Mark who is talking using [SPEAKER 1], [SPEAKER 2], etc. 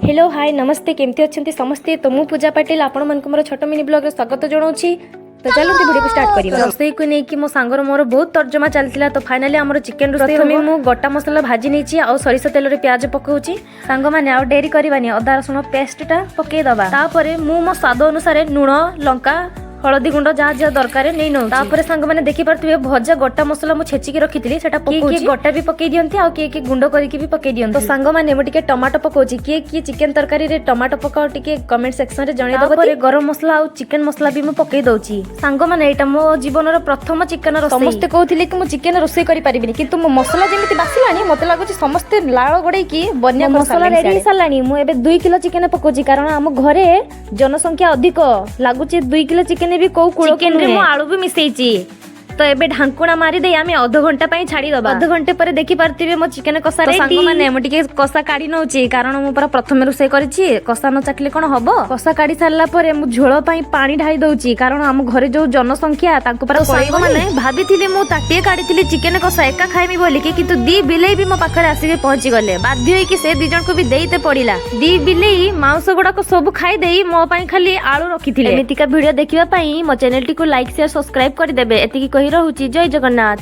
[SPEAKER 1] Hello hi नमस्ते केमती अच्छे समस्ते। तो मु पूजा पाटिल आपण मानक मोर छोट मिनी ब्लॉग रे स्वागत जणाउछि। तो चलते वीडियो को स्टार्ट करिया। रोसई को नै कि मो सांगर मोर बहुत तर्जमा चलतिला। तो फाइनली हमर चिकन रोसई प्रथमे मु गोटा मसाला भाजी नेछि आ सरिष तेल रे प्याज पकाउछि। सांग माने आ डेरी करबानी अदा रसुण पेस्ट टा पके दबा। तापरे मु मो स्वाद अनुसार लूण लंका हलदी गुंड जहाँ जहाँ दरकार नहीं नौ। तापर सांग मैंने देखि पारथिबे भजा गोटा मसला मु छेचिकी रखिथिली सेटा पकोछि। गोटा भी पकई दियंती आ के गुंड करके भी पकई दियंती। तो सांग माने मु टिके टमाटो पकोछि। के चिकन तरकारी रे टमाटो पकाओ टिके कमेंट सेक्शन रे जणे दबो। तापर गरम मसला आ चिकन मसला भी मु पकई दउछि। सांग माने एटा मो जीवन रो प्रथम चिकन रोसई। समस्त कहथिले कि मु चिकन रोसई करि परिबिनी किंतु मो मसला जेमिति बासिलानी मते लागुछि समस्त लाळ गडै कि बन्या मसला रेडी सालानी। मु एबे 2 किलो चिकन पकोछि कारण हम घरे जनसंख्या अधिक लागुछि। 2 किलो चिकन भी कौ कुळ चिकन रे मु आलू भी मिसैछि। तो एबे ढांकुणा मारी दे आमे आधा घंटा पई छाडी दबा। आधा घंटे पर देखि पारतिबे मो चिकन कसा रेडी। सांग माने मु टिके कसा काडी नउछि कारण मु पूरा प्रथम रोसई करिछि। कसा न चाकले कोन हबो। कसा काडी सारला परे मु झोळ पई पानी ढाई दउछि कारण हम घरे जो जनसंख्या तांको पर पळेबो माने भाबिथिली मु ताटिए काडीथिली चिकन कसा एका खाइमी बोली कि किंतु दी बिलेई भी मो पाखरे आसी के पहुंची गले। बाध्य होई कि से दी जण को भी देइते पड़िला। दी बिलेई मांस गुडा को सब खाई देई मो पई खाली आलू रखिथिले। एमितिका वीडियो देखिबा पई मो चैनल टी को लाइक शेयर सब्सक्राइब कर देबे। एतिकी कहि रहउछि जय जगन्नाथ।